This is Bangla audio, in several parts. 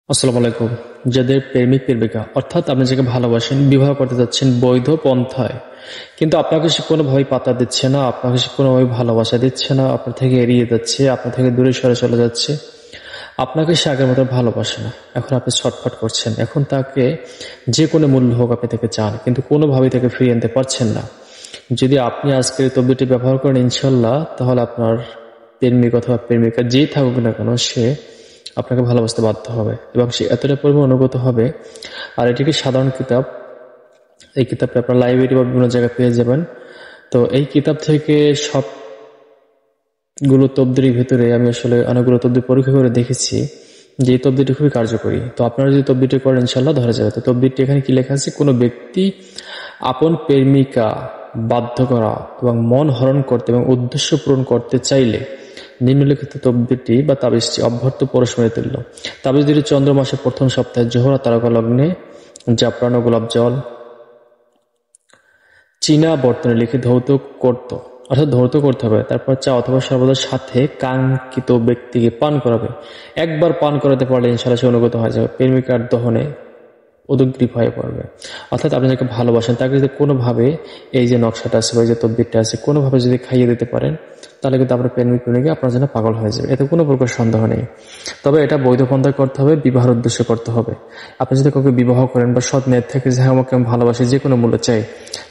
আসসালামু আলাইকুম। যাদের প্রেমিক প্রেমিকা অর্থাৎ আপনি যাকে ভালোবাসেন বিবাহ করতে যাচ্ছেন বৈধ পন্থায়, কিন্তু আপনাকে সে কোনোভাবেই পাত্তা দিচ্ছে না, আপনাকে সে কোনোভাবেই ভালোবাসা দিচ্ছে না, আপনার থেকে এড়িয়ে যাচ্ছে, আপনার থেকে দূরে সরে চলে যাচ্ছে, আপনাকে সে আগের মতো ভালোবাসে না। এখন আপনি ছটফট করছেন, এখন তাকে যে কোনো মূল্য হোক আপনি তাকে চান, কিন্তু কোনোভাবেই তাকে ফিরিয়ে আনতে পারছেন না। যদি আপনি আজকের এই তদবিরটি ব্যবহার করেন ইনশাল্লাহ, তাহলে আপনার প্রেমিক অথবা প্রেমিকা যেই থাকুক না কেন সে আপনাকে ভালোবাসতে বাধ্য হবে এবং সে এতটা পরিমাণ অনুগত হবে। আর এটি একটি সাধারণ কিতাব, এই কিতাবটা আপনার লাইব্রেরি বা বিভিন্ন জায়গায় পেয়ে যাবেন। তো এই কিতাব থেকে সবগুলো তবদির ভিতরে আমি আসলে অনেকগুলো তবদি পরীক্ষা করে দেখেছি যে এই তবদিটি খুবই কার্যকরী। তো আপনারা যদি তবদিটি করেন ইনশাল্লাহ ধরা যাবে। তো তবদিটি এখানে কি লেখা আছে, কোনো ব্যক্তি আপন প্রেমিকা বাধ্য করা এবং মন হরণ করতে এবং উদ্দেশ্য পূরণ করতে চাইলে নিম্নলিখিত তকবীরটি বা তাবিজটি অভ্যর্থ পরশ মেরে তুলল। তাবিজ দুটি চন্দ্র মাসের প্রথম সপ্তাহে জোহরা তারকা লগ্নে জাফরান ও গোলাপ জল চীনা বর্তনে লিখে ধৌত করত, অর্থাৎ ধৌত করতে হবে। তারপর চা অথবা সর্বদার সাথে কাঙ্ক্ষিত ব্যক্তিকে পান করাবে। একবার পান করাতে পারলে ইনশাআল্লাহ সে অনুগত হয়ে যাবে, প্রেমিকার দহনে উদগ্রীব হয়ে পড়বে। অর্থাৎ আপনি যাকে ভালোবাসেন তাকে যদি কোনোভাবে এই যে নকশাটা আছে বা এই যে তদবিরটা আছে কোনোভাবে যদি খাইয়ে দিতে পারেন, তাহলে কিন্তু আপনার প্রেমিক প্রেমিকা আপনার জন্য পাগল হয়ে যাবে, এতে কোনো প্রকার সন্দেহ নেই। তবে এটা বৈধ পন্থায় করতে হবে, বিবাহের উদ্দেশ্যে করতে হবে। আপনি যদি কাউকে বিবাহ করেন বা সৎ মেয়ের থেকে যে আমাকে আমি ভালোবাসি যে কোনো মূল্য চাই,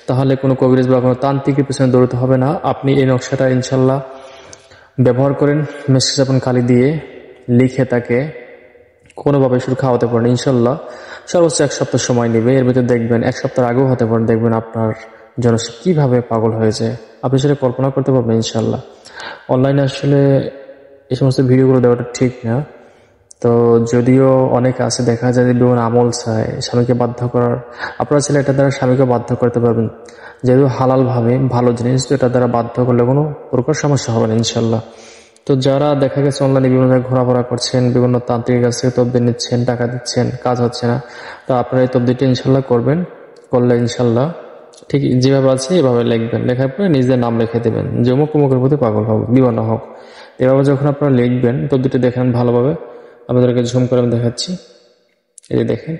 তাহলে কোনো কবিরাজ বা কোনো তান্ত্রিকের পেছনে দৌড়তে হবে না। আপনি এই নকশাটা ইনশাল্লাহ ব্যবহার করেন, মেসেজ আপন কালি দিয়ে লিখে তাকে কোনোভাবে শুধু খাওয়াতে পারেন। ইনশাল্লাহ সর্বোচ্চ 1 সপ্তাহ সময় নেবে, এর ভিতরে দেখবেন 1 সপ্তাহের আগেও হতে পারেন, দেখবেন আপনার জন্য সে কীভাবে পাগল হয়েছে আপনি সেটা কল্পনা করতে পারবেন ইনশাল্লাহ। অনলাইনে আসলে এই সমস্ত ভিডিওগুলো দেওয়াটা ঠিক না। তো যদিও অনেকে আছে দেখা যায় যে বিভিন্ন আমল চায় স্বামীকে বাধ্য করার, আপনারা ছেলে এটা দ্বারা স্বামীকে বাধ্য করতে পারবেন যেহেতু হালালভাবে ভালো জিনিস, তো এটা দ্বারা বাধ্য করলে কোনো প্রকার সমস্যা হবে না ইনশাল্লাহ। তো যারা দেখা গেছে অনলাইনে বিভিন্ন জায়গায় ঘোরাফেরা করছেন, বিভিন্ন তান্ত্রিকের কাছ থেকে তবদি নিচ্ছেন, টাকা দিচ্ছেন, কাজ হচ্ছে না, তো আপনারা এই তবদিটা ইনশাল্লাহ করবেন। করলে ইনশাল্লাহ ঠিক যেভাবে আছে এভাবে লিখবেন, লেখার পরে নিজের নাম লিখে দেবেন যে অমুক অমুকের প্রতি পাগল হোক দিওয়ানা হোক। এভাবে যখন আপনারা লিখবেন তবদিটা দেখেন ভালোভাবে, আপনাদেরকে ঝুম করে আমি দেখাচ্ছি, এই যে দেখেন।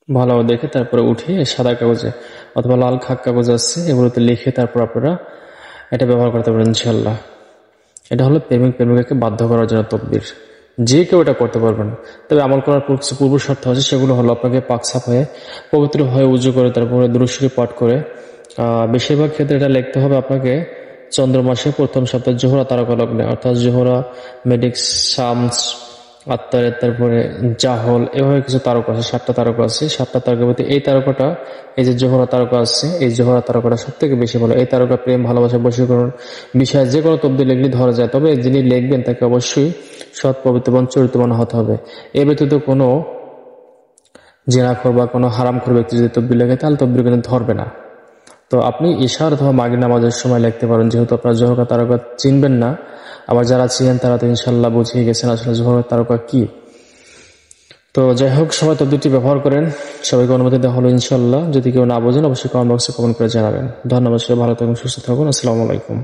ভালোভাবে দেখে তারপরে উঠিয়ে সাদা কাগজে অথবা লাল খাক কাগজ আছে এগুলোতে লিখে তারপর আপনারা এটা ব্যবহার করতে পারেন ইনশাল্লাহ। এটা হলো প্রেমিক প্রেমিকাকে বাধ্য করার জন্য তকবীর, যে কেউ এটা করতে পারবেন। তবে আমল করার কিছু পূর্ব শর্ত আছে, সেগুলো হলো আপনাকে পাকসাফ হয়ে পবিত্র হয়ে উজু করে তারপরে দুরূদ শরীফ পাঠ করে, বেশিরভাগ ক্ষেত্রে এটা লিখতে হবে আপনাকে চন্দ্র মাসের প্রথম সপ্তাহে জোহরা তারকা লগ্নে, অর্থাৎ জোহরা, মেডিক্স, শামস, আত্মারের, তারপরে জাহল, এভাবে কিছু তারকা আছে, 7টা তারকা আছে। 7টা তারকার মধ্যে এই তারকাটা, এই যে জোহরা তারকা আছে, এই জোহরা তারকাটা সব থেকে বেশি ভালো। এই তারকা প্রেম, ভালোবাসা, বশীকরণ বিষয়ে যে কোনো তবদি লিখলে ধরা যায়। তবে যিনি লিখবেন তাকে অবশ্যই সৎ, পবিত্রবান, চরিত্রবান হতে হবে। এ ব্যতীত কোনো জেনাখোর বা কোনো হারামখোর ব্যক্তি যদি তবদি লেখে তাহলে তবদি কিন্তু ধরবে না। তো আপনি ইশার অথবা মাগরিব নামাজের সময় লিখতে পারেন, যেহেতু আপনার জোহরা তারকা চিনবেন না। আবার যারা চিনেন তারা তো ইনশাল্লাহ বুঝিয়ে গেছেন আসলে জোহরা তারকা কি। তো যাই হোক, সবাই তবদিটি ব্যবহার করেন, সবাইকে অনুমতি দেওয়া হলো ইনশাল্লাহ। যদি কেউ না বোঝেন অবশ্যই কমেন্ট বক্সে কমেন্ট করে জানাবেন। ধন্যবাদ, সবাই ভালো থাকুন, সুস্থ থাকুন। আসসালামু আলাইকুম।